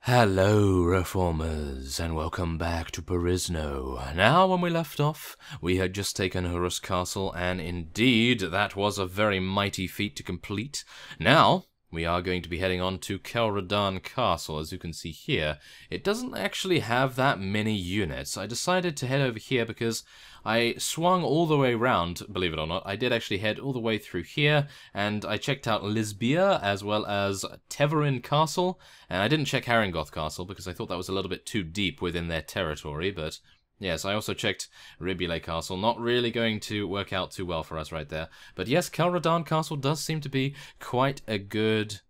Hello, Reformers, and welcome back to Perisno. Now, when we left off, we had just taken Horus Castle, and indeed, that was a very mighty feat to complete. Now, we are going to be heading on to Kel'Radan Castle, as you can see here. It doesn't actually have that many units. I decided to head over here because I swung all the way around, believe it or not. I did actually head all the way through here, and I checked out Lisbia as well as Tavern Castle, and I didn't check Haringoth Castle because I thought that was a little bit too deep within their territory, but yes, I also checked Ribule Castle. Not really going to work out too well for us right there. But yes, Kel'Radan Castle does seem to be quite a good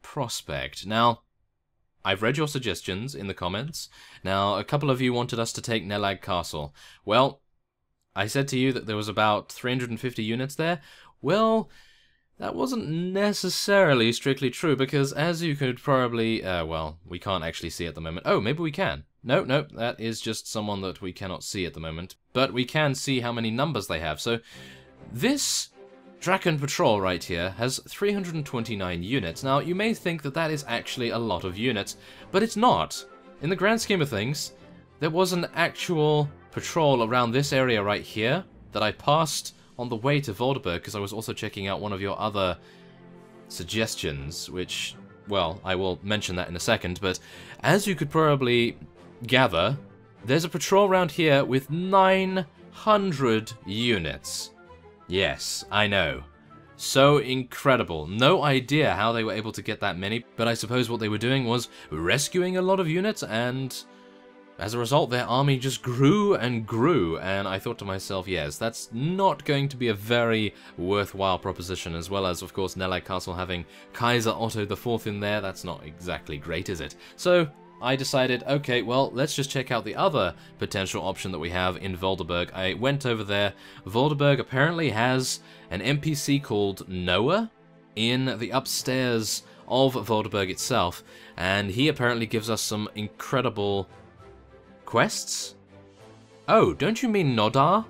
prospect. Now, I've read your suggestions in the comments. Now, a couple of you wanted us to take Nelag Castle. Well, I said to you that there was about 350 units there. Well, that wasn't necessarily strictly true, because as you could probably, well, we can't actually see at the moment. Oh, maybe we can. No, that is just someone that we cannot see at the moment. But we can see how many numbers they have. So, this Draken Patrol right here has 329 units. Now, you may think that that is actually a lot of units, but it's not. In the grand scheme of things, there was an actual patrol around this area right here that I passed on the way to Volderburg, because I was also checking out one of your other suggestions, which, well, I will mention that in a second, but as you could probably gather, there's a patrol around here with 900 units. Yes, I know. So incredible. No idea how they were able to get that many, but I suppose what they were doing was rescuing a lot of units, and as a result, their army just grew and grew, and I thought to myself, yes, that's not going to be a very worthwhile proposition, as well as, of course, Nelag Castle having Kaiser Otto IV in there. That's not exactly great, is it? So I decided, okay, well, let's just check out the other potential option that we have in Volderburg. I went over there. Volderburg apparently has an NPC called Noah in the upstairs of Volderburg itself, and he apparently gives us some incredible quests? Oh, don't you mean Nodar?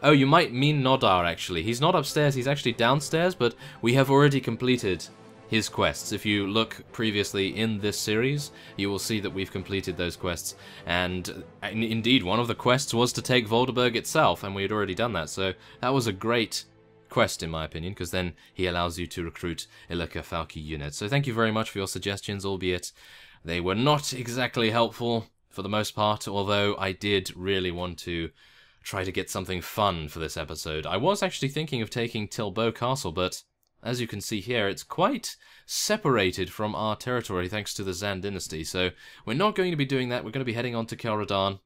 Oh, you might mean Nodar, actually. He's not upstairs, he's actually downstairs, but we have already completed his quests. If you look previously in this series, you will see that we've completed those quests. And indeed, one of the quests was to take Volderburg itself, and we had already done that, so that was a great quest, in my opinion, because then he allows you to recruit Illica Falki units. So thank you very much for your suggestions, albeit they were not exactly helpful for the most part, although I did really want to try to get something fun for this episode. I was actually thinking of taking Tilbo Castle, but as you can see here, it's quite separated from our territory thanks to the Zann dynasty, so we're not going to be doing that. We're going to be heading on to Kel'Radan.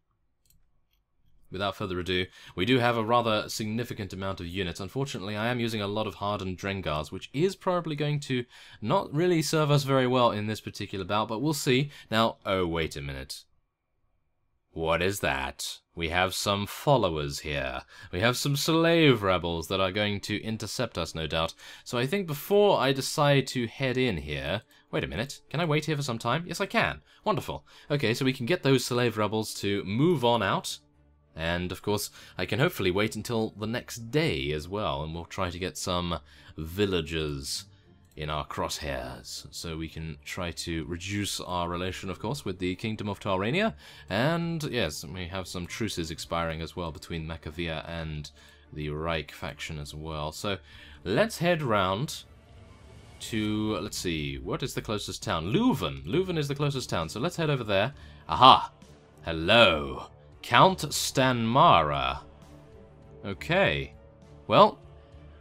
Without further ado, we do have a rather significant amount of units. Unfortunately, I am using a lot of hardened Drengars, which is probably going to not really serve us very well in this particular bout, but we'll see. Now, oh, wait a minute. What is that? We have some followers here. We have some slave rebels that are going to intercept us, no doubt. So I think before I decide to head in here... Wait a minute. Can I wait here for some time? Yes, I can. Wonderful. Okay, so we can get those slave rebels to move on out. And, of course, I can hopefully wait until the next day as well, and we'll try to get some villagers in our crosshairs, so we can try to reduce our relation, of course, with the Kingdom of Tarania, and yes, we have some truces expiring as well between Macavia and the Reich faction as well. So let's head round to, let's see, what is the closest town? Leuven. Leuven is the closest town, so let's head over there. Aha! Hello! Count Stanmara. Okay. Well,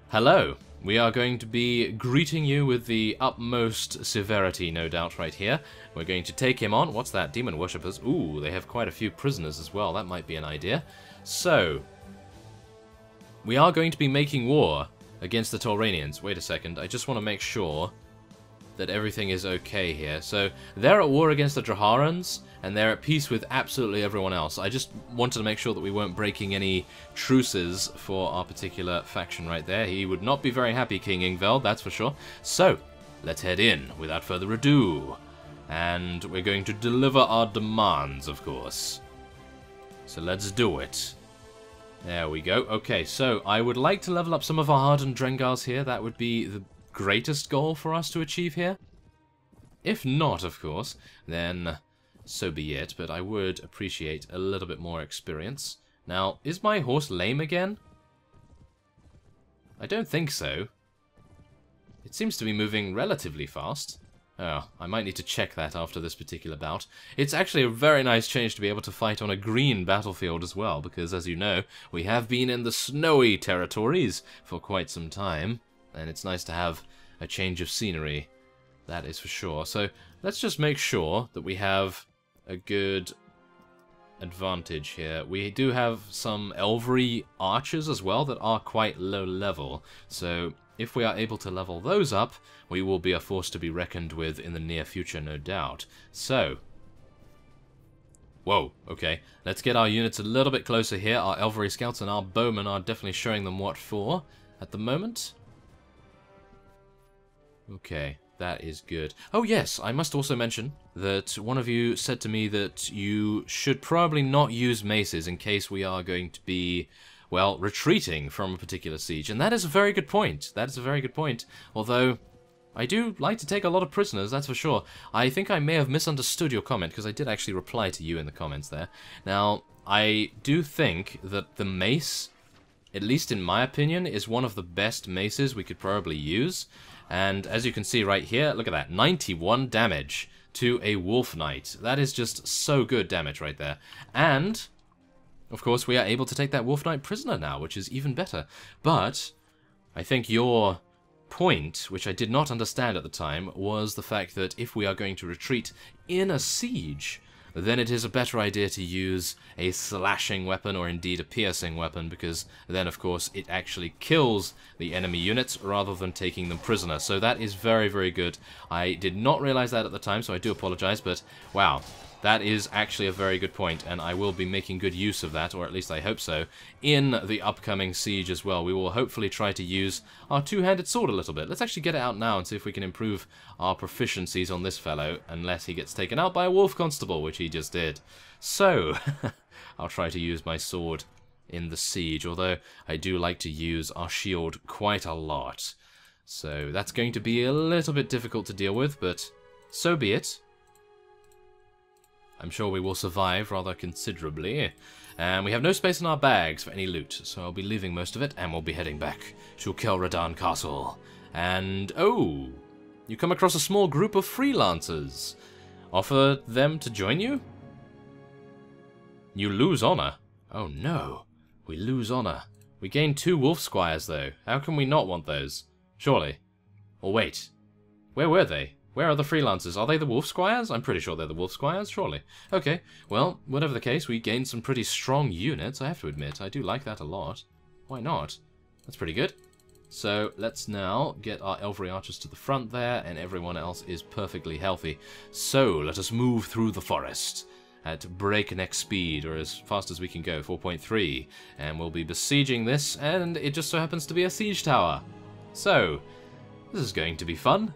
hello. We are going to be greeting you with the utmost severity, no doubt, right here. We're going to take him on. What's that? Demon worshippers. Ooh, they have quite a few prisoners as well. That might be an idea. So, we are going to be making war against the Tauranians. Wait a second. I just want to make sure that everything is okay here. So, they're at war against the Draharans, and they're at peace with absolutely everyone else. I just wanted to make sure that we weren't breaking any truces for our particular faction right there. He would not be very happy, King Ingveld, that's for sure. So, let's head in without further ado. And we're going to deliver our demands, of course. So let's do it. There we go. Okay, so I would like to level up some of our hardened Drengars here. That would be the greatest goal for us to achieve here. If not, of course, then so be it, but I would appreciate a little bit more experience. Now, is my horse lame again? I don't think so. It seems to be moving relatively fast. Oh, I might need to check that after this particular bout. It's actually a very nice change to be able to fight on a green battlefield as well, because as you know, we have been in the snowy territories for quite some time, and it's nice to have a change of scenery. That is for sure. So let's just make sure that we have a good advantage here. We do have some Elvery archers as well that are quite low level, so if we are able to level those up, we will be a force to be reckoned with in the near future, no doubt. So, whoa, okay, let's get our units a little bit closer here. Our Elvery scouts and our bowmen are definitely showing them what for at the moment. Okay, that is good. Oh yes, I must also mention that one of you said to me that you should probably not use maces in case we are going to be, well, retreating from a particular siege. And that is a very good point. That is a very good point. Although, I do like to take a lot of prisoners, that's for sure. I think I may have misunderstood your comment, because I did actually reply to you in the comments there. Now, I do think that the mace, at least in my opinion, is one of the best maces we could probably use. And as you can see right here, look at that, 91 damage to a Wolf Knight. That is just so good damage right there. And, of course, we are able to take that Wolf Knight prisoner now, which is even better. But I think your point, which I did not understand at the time, was the fact that if we are going to retreat in a siege, then it is a better idea to use a slashing weapon or indeed a piercing weapon, because then, of course, it actually kills the enemy units rather than taking them prisoner. So that is very, very good. I did not realize that at the time, so I do apologize, but wow. That is actually a very good point, and I will be making good use of that, or at least I hope so, in the upcoming siege as well. We will hopefully try to use our two-handed sword a little bit. Let's actually get it out now and see if we can improve our proficiencies on this fellow, unless he gets taken out by a wolf constable, which he just did. So, I'll try to use my sword in the siege, although I do like to use our shield quite a lot. So that's going to be a little bit difficult to deal with, but so be it. I'm sure we will survive rather considerably. And we have no space in our bags for any loot, so I'll be leaving most of it, and we'll be heading back to Kel'Radan Castle. And, oh, you come across a small group of freelancers. Offer them to join you? You lose honor. Oh no, we lose honor. We gain 2 wolf squires, though. How can we not want those? Surely. Or wait, where were they? Where are the freelancers? Are they the wolf squires? I'm pretty sure they're the wolf squires, surely. Okay, well, whatever the case, we gained some pretty strong units, I have to admit. I do like that a lot. Why not? That's pretty good. So, let's now get our Elvery archers to the front there, and everyone else is perfectly healthy. So, let us move through the forest at breakneck speed, or as fast as we can go, 4.3. And we'll be besieging this, and it just so happens to be a siege tower. So, this is going to be fun.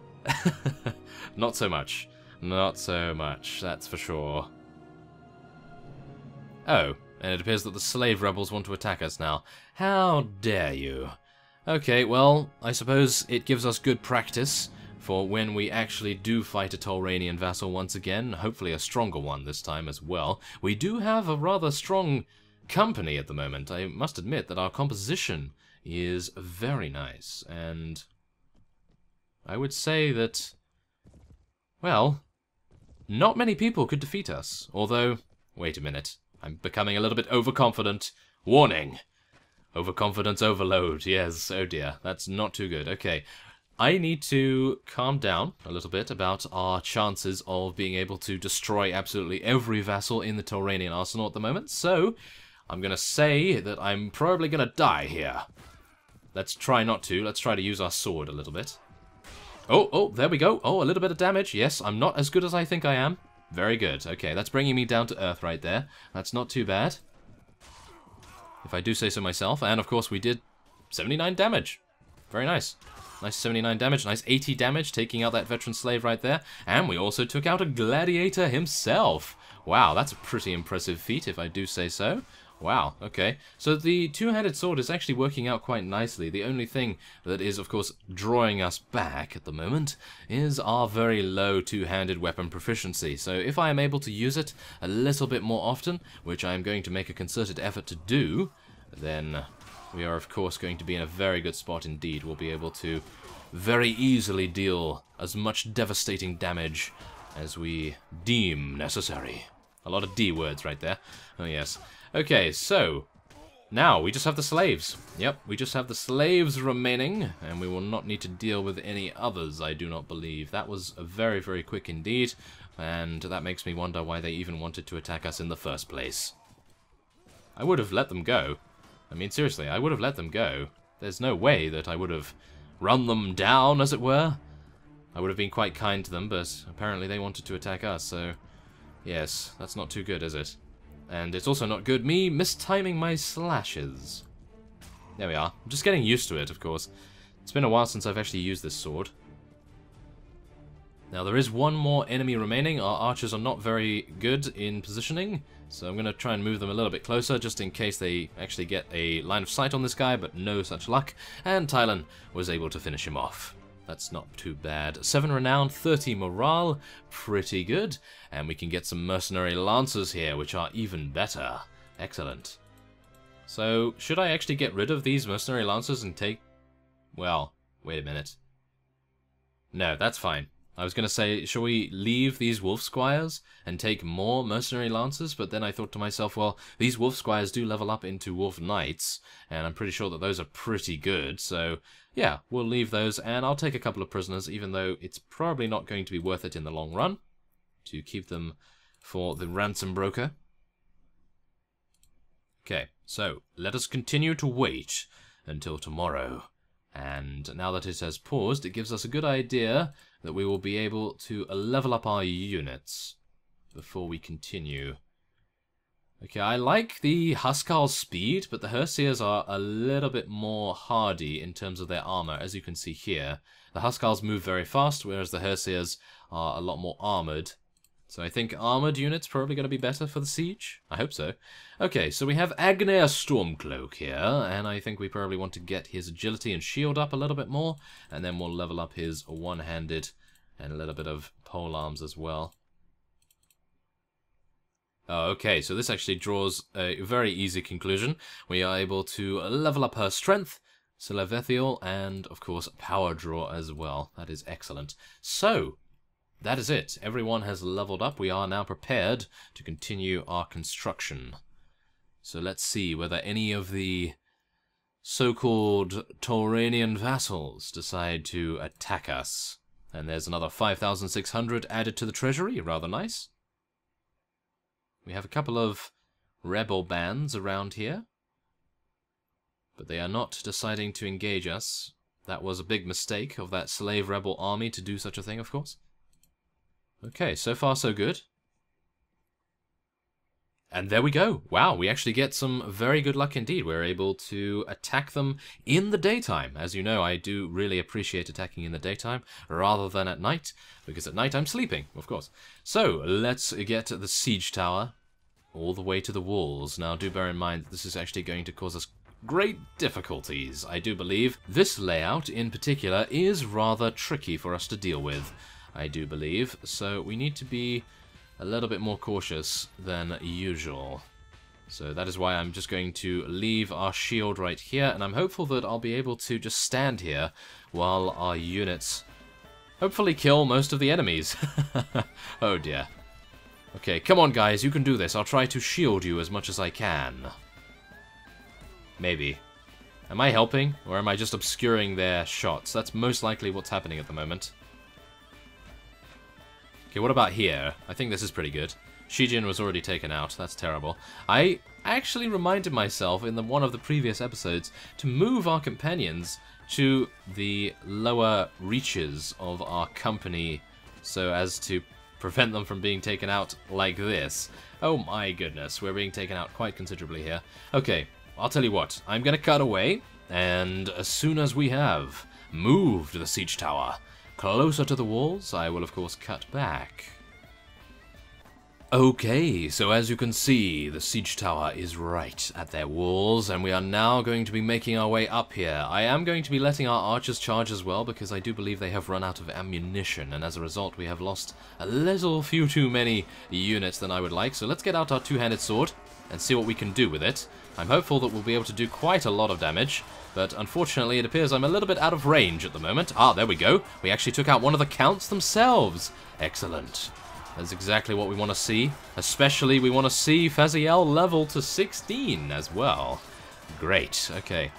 Not so much. Not so much, that's for sure. Oh, and it appears that the slave rebels want to attack us now. How dare you? Okay, well, I suppose it gives us good practice for when we actually do fight a Tolranian vassal once again, hopefully a stronger one this time as well. We do have a rather strong company at the moment. I must admit that our composition is very nice, and I would say that, well, not many people could defeat us. Although, wait a minute, I'm becoming a little bit overconfident. Warning! Overconfidence overload, yes, oh dear, that's not too good. Okay, I need to calm down a little bit about our chances of being able to destroy absolutely every vassal in the Tolranian arsenal at the moment, so I'm going to say that I'm probably going to die here. Let's try not to. Let's try to use our sword a little bit. Oh, there we go. Oh, a little bit of damage. Yes, I'm not as good as I think I am. Very good. Okay, that's bringing me down to earth right there. That's not too bad, if I do say so myself. And, of course, we did 79 damage. Very nice. Nice 79 damage. Nice 80 damage, taking out that veteran slave right there. And we also took out a gladiator himself. Wow, that's a pretty impressive feat, if I do say so. Wow, okay. So the two-handed sword is actually working out quite nicely. The only thing that is, of course, drawing us back at the moment is our very low two-handed weapon proficiency. So if I am able to use it a little bit more often, which I am going to make a concerted effort to do, then we are, of course, going to be in a very good spot indeed. We'll be able to very easily deal as much devastating damage as we deem necessary. A lot of D words right there. Oh, yes. Okay, so now we just have the slaves. Yep, we just have the slaves remaining, and we will not need to deal with any others, I do not believe. That was very, very quick indeed, and that makes me wonder why they even wanted to attack us in the first place. I would have let them go. I mean, seriously, I would have let them go. There's no way that I would have run them down, as it were. I would have been quite kind to them, but apparently they wanted to attack us, so yes, that's not too good, is it? And it's also not good me mistiming my slashes. There we are. I'm just getting used to it, of course. It's been a while since I've actually used this sword. Now, there is one more enemy remaining. Our archers are not very good in positioning, so I'm going to try and move them a little bit closer, just in case they actually get a line of sight on this guy, but no such luck. And Tylan was able to finish him off. That's not too bad. 7 renown, 30 morale, pretty good. And we can get some mercenary lancers here, which are even better. Excellent. So, should I actually get rid of these mercenary lancers and take... Well, wait a minute. No, that's fine. I was going to say, shall we leave these wolf squires and take more mercenary lancers? But then I thought to myself, well, these wolf squires do level up into wolf knights, and I'm pretty sure that those are pretty good, so yeah, we'll leave those, and I'll take a couple of prisoners, even though it's probably not going to be worth it in the long run to keep them for the ransom broker. Okay, so let us continue to wait until tomorrow. And now that it has paused, it gives us a good idea that we will be able to level up our units before we continue. Okay, I like the Huskarl's speed, but the Herseers are a little bit more hardy in terms of their armor, as you can see here. The Huskarls move very fast, whereas the Herseers are a lot more armored. So I think armored units probably going to be better for the siege. I hope so. Okay, so we have Agnair Stormcloak here, and I think we probably want to get his agility and shield up a little bit more, and then we'll level up his one-handed and a little bit of polearms as well. Oh, okay, so this actually draws a very easy conclusion. We are able to level up her strength, Selavethiel, and of course power draw as well. That is excellent. So that is it. Everyone has leveled up. We are now prepared to continue our construction. So let's see whether any of the so-called Tauranian vassals decide to attack us. And there's another 5,600 added to the treasury. Rather nice. We have a couple of rebel bands around here, but they are not deciding to engage us. That was a big mistake of that slave rebel army to do such a thing, of course. Okay, so far so good. And there we go. Wow, we actually get some very good luck indeed. We're able to attack them in the daytime. As you know, I do really appreciate attacking in the daytime rather than at night, because at night I'm sleeping, of course. So, let's get the siege tower all the way to the walls. Now, do bear in mind that this is actually going to cause us great difficulties, I do believe. This layout in particular is rather tricky for us to deal with, I do believe. So we need to be a little bit more cautious than usual. So that is why I'm just going to leave our shield right here, and I'm hopeful that I'll be able to just stand here while our units hopefully kill most of the enemies. Oh dear. Okay, come on guys, you can do this. I'll try to shield you as much as I can. Maybe. Am I helping, or am I just obscuring their shots? That's most likely what's happening at the moment. Okay, what about here? I think this is pretty good. Shijin was already taken out. That's terrible. I actually reminded myself in one of the previous episodes to move our companions to the lower reaches of our company so as to prevent them from being taken out like this. Oh my goodness, we're being taken out quite considerably here. Okay, I'll tell you what. I'm going to cut away, and as soon as we have moved the siege tower closer to the walls, I will of course cut back. Okay, so as you can see, the siege tower is right at their walls, and we are now going to be making our way up here. I am going to be letting our archers charge as well, because I do believe they have run out of ammunition, and as a result we have lost a little few too many units than I would like. So let's get out our two-handed sword and see what we can do with it. I'm hopeful that we'll be able to do quite a lot of damage, but unfortunately it appears I'm a little bit out of range at the moment. Ah, there we go. We actually took out one of the counts themselves. Excellent. That's exactly what we want to see. Especially we want to see Faziel level to 16 as well. Great. Okay.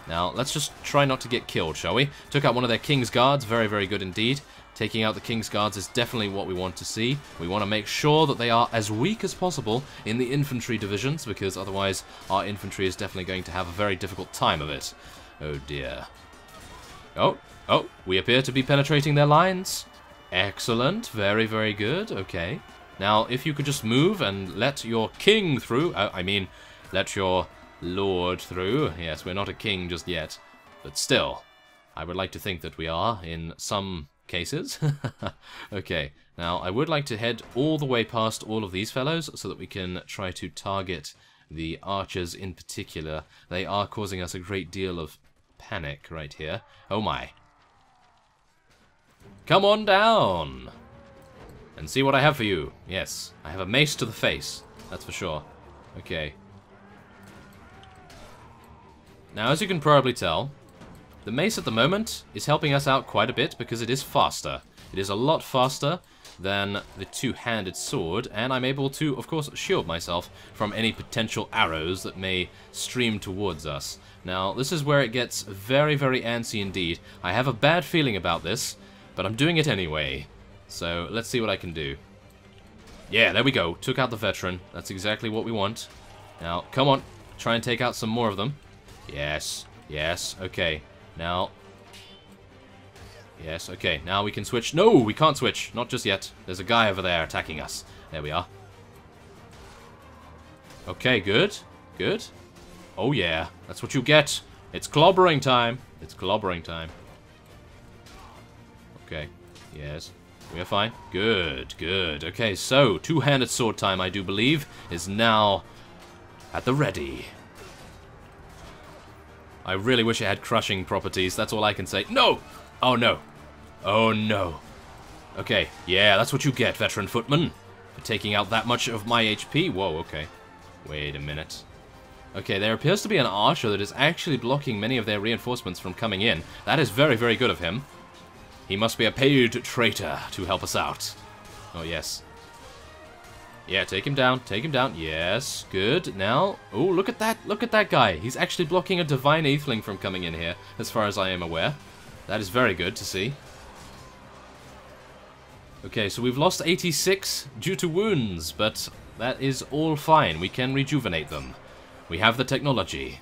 Now, let's just try not to get killed, shall we? Took out one of their King's Guards. Very, very good indeed. Taking out the King's Guards is definitely what we want to see. We want to make sure that they are as weak as possible in the infantry divisions, because otherwise our infantry is definitely going to have a very difficult time of it. Oh dear. Oh, we appear to be penetrating their lines. Excellent. Very, very good. Okay. Now, if you could just move and let your king through. I mean, let your lord through. Yes, we're not a king just yet. But still, I would like to think that we are in some cases. Okay. Now, I would like to head all the way past all of these fellows so that we can try to target the archers in particular. They are causing us a great deal of panic right here. Oh my. Come on down! And see what I have for you. Yes, I have a mace to the face. That's for sure. Okay. Now, as you can probably tell, the mace at the moment is helping us out quite a bit because it is faster. It is a lot faster than the two-handed sword, and I'm able to, of course, shield myself from any potential arrows that may stream towards us. Now, this is where it gets very, very antsy indeed. I have a bad feeling about this, but I'm doing it anyway. So, let's see what I can do. Yeah, there we go. Took out the veteran. That's exactly what we want. Now, come on. Try and take out some more of them. Yes. Yes. Okay. Now. Yes. Okay. Now we can switch. No, we can't switch. Not just yet. There's a guy over there attacking us. There we are. Okay, good. Good. Oh, yeah. That's what you get. It's clobbering time. It's clobbering time. Okay, yes, we are fine. Good, good. Okay, so, two-handed sword time, I do believe, is now at the ready. I really wish it had crushing properties, that's all I can say. No! Oh, no. Oh, no. Okay, yeah, that's what you get, veteran footman, for taking out that much of my HP. Whoa, okay. Wait a minute. Okay, there appears to be an archer that is actually blocking many of their reinforcements from coming in. That is very, very good of him. He must be a paid traitor to help us out. Oh, yes. Yeah, take him down. Take him down. Yes, good. Now, oh, look at that. Look at that guy. He's actually blocking a divine atheling from coming in here, as far as I am aware. That is very good to see. Okay, so we've lost 86 due to wounds, but that is all fine. We can rejuvenate them. We have the technology.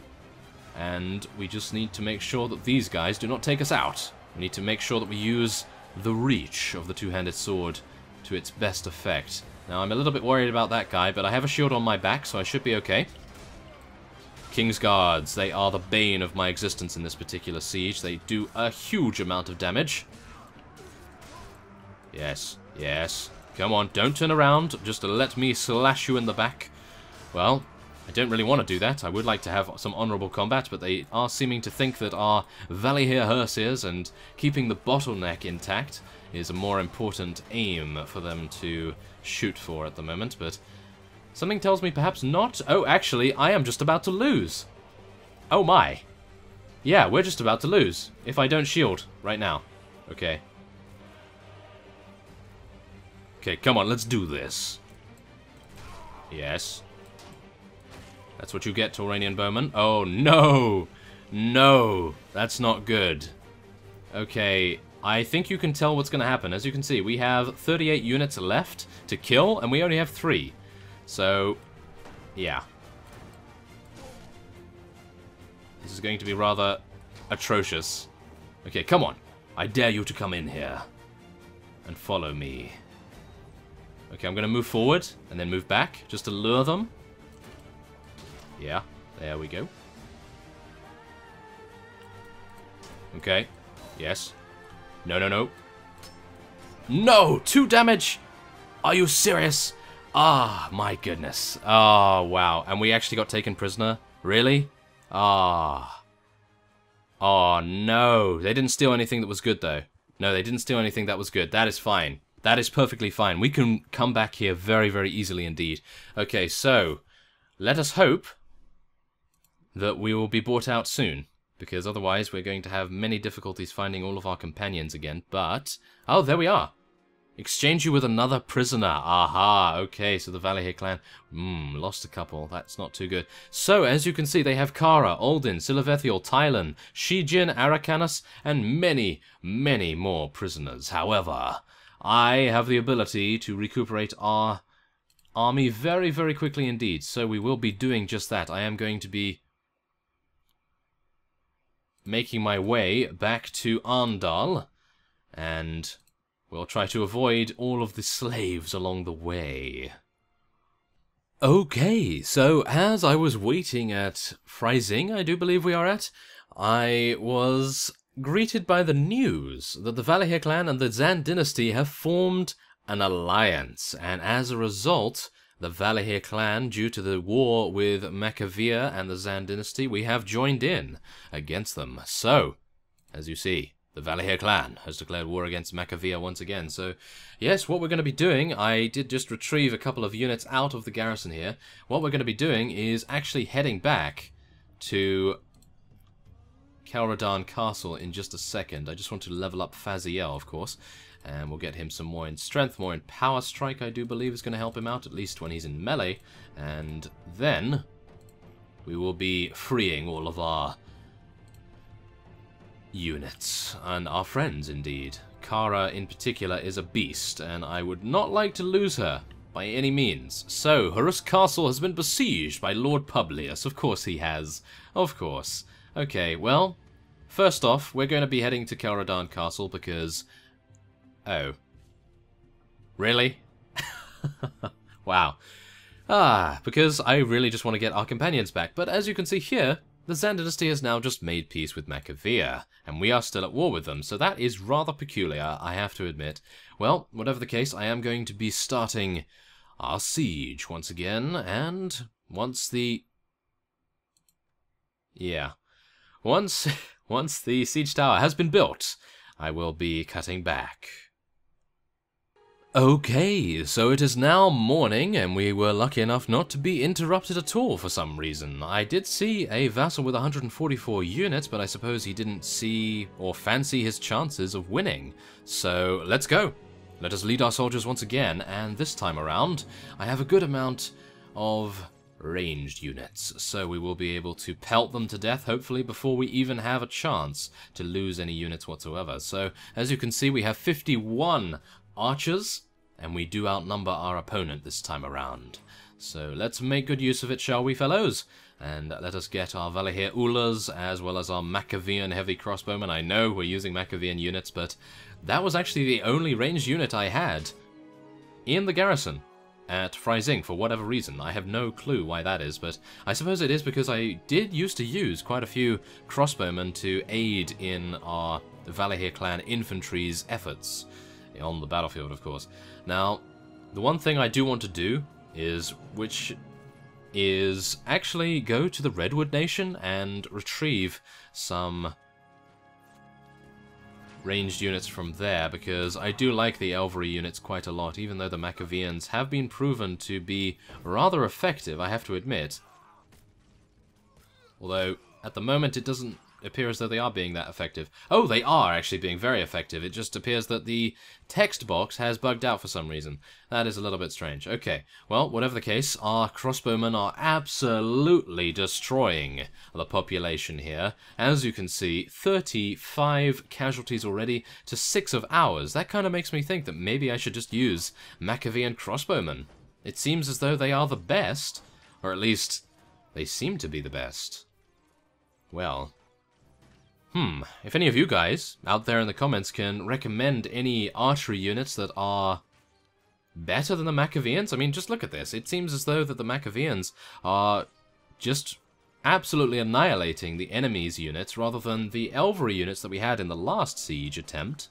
And we just need to make sure that these guys do not take us out. We need to make sure that we use the reach of the two-handed sword to its best effect. Now, I'm a little bit worried about that guy, but I have a shield on my back, so I should be okay. King's Guards, they are the bane of my existence in this particular siege. They do a huge amount of damage. Yes, yes. Come on, don't turn around, just to let me slash you in the back. Well, I don't really want to do that. I would like to have some honourable combat, but they are seeming to think that our Valahir hearses and keeping the bottleneck intact is a more important aim for them to shoot for at the moment, but something tells me perhaps not. Oh, actually, I am just about to lose. Oh my. Yeah, we're just about to lose if I don't shield right now. Okay. Okay, come on, let's do this. Yes. That's what you get, Tauranian Bowman. Oh, no! No! That's not good. Okay, I think you can tell what's going to happen. As you can see, we have 38 units left to kill, and we only have 3. So, yeah. This is going to be rather atrocious. Okay, come on. I dare you to come in here and follow me. Okay, I'm going to move forward and then move back just to lure them. Yeah, there we go. Okay, yes. No, no, no. No! 2 damage! Are you serious? Ah, my goodness. Oh, wow. And we actually got taken prisoner? Really? Ah. Oh, no. They didn't steal anything that was good, though. No, they didn't steal anything that was good. That is fine. That is perfectly fine. We can come back here very, very easily indeed. Okay, so let us hope that we will be brought out soon, because otherwise we're going to have many difficulties finding all of our companions again. But, oh, there we are. Exchange you with another prisoner. Aha, okay, so the Valahir clan, lost a couple. That's not too good. So, as you can see, they have Kara, Aldin, Silavethiel, Tylan, Shijin, Arakanus, and many, many more prisoners. However, I have the ability to recuperate our army very, very quickly indeed. So we will be doing just that. I am going to be making my way back to Arndal, and we'll try to avoid all of the slaves along the way. Okay, so as I was waiting at Freising, I do believe we are at, I was greeted by the news that the Valahir clan and the Zann dynasty have formed an alliance, and as a result, the Valahir clan, due to the war with Macavia and the Zann dynasty, we have joined in against them. So, as you see, the Valahir clan has declared war against Macavia once again. So, yes, what we're going to be doing, I did just retrieve a couple of units out of the garrison here. What we're going to be doing is actually heading back to Kelradan Castle in just a second. I just want to level up Faziel, of course, and we'll get him some more in strength, more in power strike, I do believe is going to help him out, at least when he's in melee, and then we will be freeing all of our units, and our friends indeed. Kara in particular is a beast, and I would not like to lose her by any means. So, Horus Castle has been besieged by Lord Publius. Of course he has. Of course. Okay, well, first off, we're going to be heading to Kelradan Castle because... Oh. Really? Wow. Because I really just want to get our companions back. But as you can see here, the Zann dynasty has now just made peace with Macavia, and we are still at war with them, so that is rather peculiar, I have to admit. Well, whatever the case, I am going to be starting our siege once again, and once the... Yeah. Once the siege tower has been built, I will be cutting back. Okay, so it is now morning, and we were lucky enough not to be interrupted at all for some reason. I did see a vassal with 144 units, but I suppose he didn't see or fancy his chances of winning. So, let's go. Let us lead our soldiers once again, and this time around, I have a good amount of ranged units, so we will be able to pelt them to death, hopefully, before we even have a chance to lose any units whatsoever. So, as you can see, we have 51 archers, and we do outnumber our opponent this time around. So let's make good use of it, shall we, fellows? And let us get our Valahir Ullers, as well as our Macavian heavy crossbowmen. I know we're using Macavian units, but that was actually the only ranged unit I had in the garrison at Freising, for whatever reason. I have no clue why that is, but I suppose it is because I did used to use quite a few crossbowmen to aid in our Valahir clan infantry's efforts on the battlefield, of course. Now, the one thing I do want to do is, which is actually go to the Redwood Nation and retrieve some ranged units from there, because I do like the Elvery units quite a lot, even though the Macavians have been proven to be rather effective, I have to admit. Although, at the moment, it doesn't appear as though they are being that effective. Oh, they are actually being very effective. It just appears that the text box has bugged out for some reason. That is a little bit strange. Okay, well, whatever the case, our crossbowmen are absolutely destroying the population here. As you can see, 35 casualties already to 6 of ours. That kind of makes me think that maybe I should just use Macavian crossbowmen. It seems as though they are the best, or at least they seem to be the best. Well, if any of you guys out there in the comments can recommend any archery units that are better than the Macavians, I mean, just look at this. It seems as though that the Macavians are just absolutely annihilating the enemy's units, rather than the Elvery units that we had in the last siege attempt.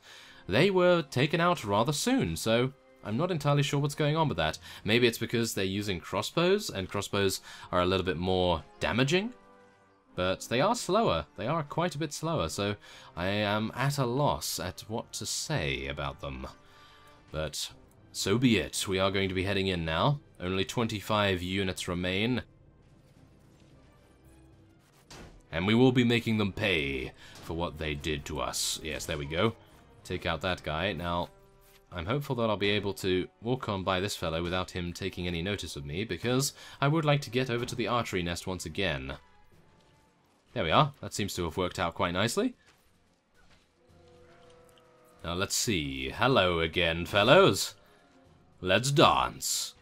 They were taken out rather soon, so I'm not entirely sure what's going on with that. Maybe it's because they're using crossbows, and crossbows are a little bit more damaging. But they are slower. They are quite a bit slower, so I am at a loss at what to say about them. But so be it. We are going to be heading in now. Only 25 units remain. And we will be making them pay for what they did to us. Yes, there we go. Take out that guy. Now, I'm hopeful that I'll be able to walk on by this fellow without him taking any notice of me, because I would like to get over to the archery nest once again. There we are. That seems to have worked out quite nicely. Now, let's see. Hello again, fellows. Let's dance.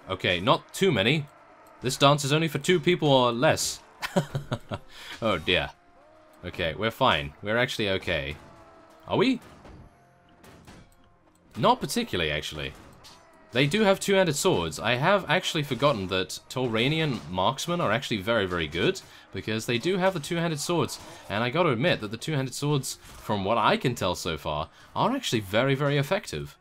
Okay, not too many. This dance is only for 2 people or less. Oh dear. Okay, we're fine. We're actually okay. Are we? Not particularly, actually. They do have 2-handed swords. I have actually forgotten that Tauranian marksmen are actually very, very good, because they do have the 2-handed swords. And I gotta admit that the 2-handed swords, from what I can tell so far, are actually very, very effective.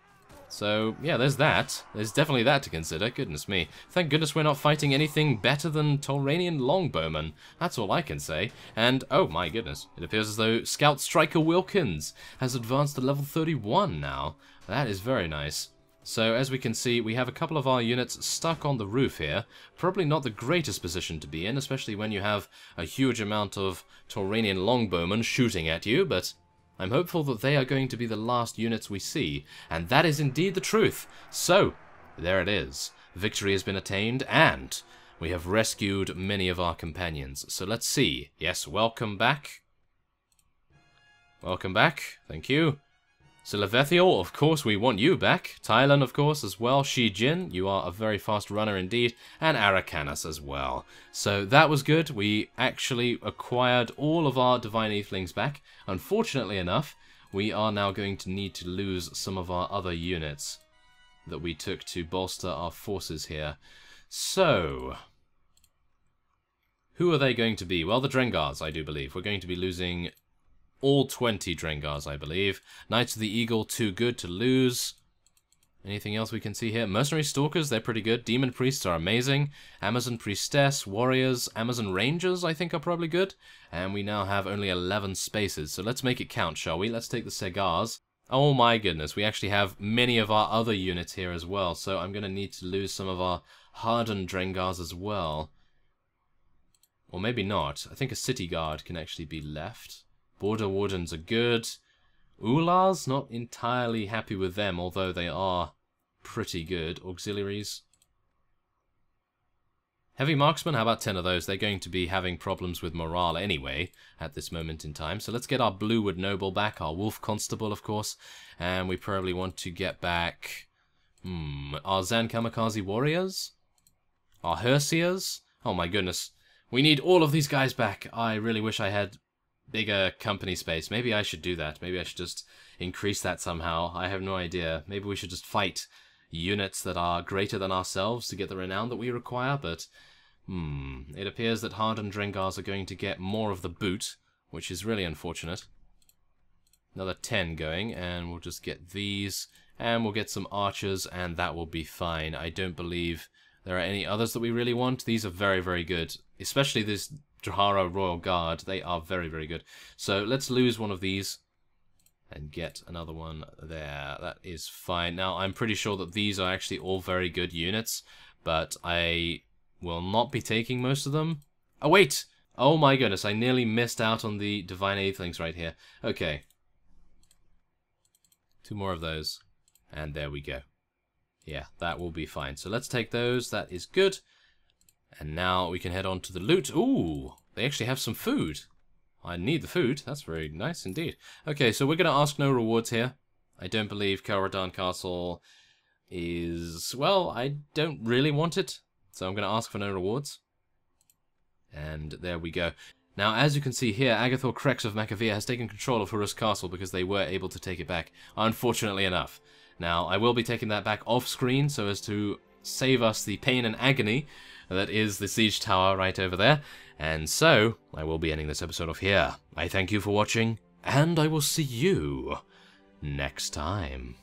So, yeah, there's that. There's definitely that to consider. Goodness me. Thank goodness we're not fighting anything better than Tauranian longbowmen. That's all I can say. And, oh my goodness, it appears as though Scout Striker Wilkins has advanced to level 31 now. That is very nice. So, as we can see, we have a couple of our units stuck on the roof here. Probably not the greatest position to be in, especially when you have a huge amount of Tauranian longbowmen shooting at you, but I'm hopeful that they are going to be the last units we see, and that is indeed the truth. So, there it is. Victory has been attained, and we have rescued many of our companions. So let's see. Yes, welcome back. Welcome back. Thank you. Silavethiel, of course we want you back. Tylan, of course, as well. Shijin, you are a very fast runner indeed. And Arakanas as well. So that was good. We actually acquired all of our Divine Earthlings back. Unfortunately enough, we are now going to need to lose some of our other units that we took to bolster our forces here. So, who are they going to be? Well, the Drengars, I do believe. We're going to be losing all 20 Drengars, I believe. Knights of the Eagle, too good to lose. Anything else we can see here? Mercenary Stalkers, they're pretty good. Demon Priests are amazing. Amazon Priestess, Warriors, Amazon Rangers, I think are probably good. And we now have only 11 spaces, so let's make it count, shall we? Let's take the Segars. Oh my goodness, we actually have many of our other units here as well, so I'm going to need to lose some of our hardened Drengars as well. Or maybe not. I think a City Guard can actually be left. Border Wardens are good. Ulars, not entirely happy with them, although they are pretty good. Auxiliaries. Heavy Marksmen, how about 10 of those? They're going to be having problems with morale anyway at this moment in time. So let's get our Bluewood Noble back, our Wolf Constable, of course. And we probably want to get back our Zann Kamikaze Warriors. Our Hersiers. Oh my goodness. We need all of these guys back. I really wish I had bigger company space. Maybe I should do that. Maybe I should just increase that somehow. I have no idea. Maybe we should just fight units that are greater than ourselves to get the renown that we require, but it appears that hardened Drengars are going to get more of the boot, which is really unfortunate. Another 10 going, and we'll just get these, and we'll get some archers, and that will be fine. I don't believe there are any others that we really want. These are very, very good, especially this Drahara Royal Guard. They are very, very good. So let's lose one of these and get another one there. That is fine. Now, I'm pretty sure that these are actually all very good units, but I will not be taking most of them. Oh, wait! Oh my goodness, I nearly missed out on the Divine Aethelings right here. Okay. 2 more of those. And there we go. Yeah, that will be fine. So let's take those. That is good. And now we can head on to the loot. Ooh, they actually have some food. I need the food. That's very nice indeed. Okay, so we're going to ask no rewards here. I don't believe Kelradan Castle is... Well, I don't really want it. So I'm going to ask for no rewards. And there we go. Now, as you can see here, Agathor Krex of Macavia has taken control of Horus Castle because they were able to take it back, unfortunately enough. Now, I will be taking that back off-screen so as to save us the pain and agony that is the siege tower right over there. And so, I will be ending this episode off here. I thank you for watching, and I will see you next time.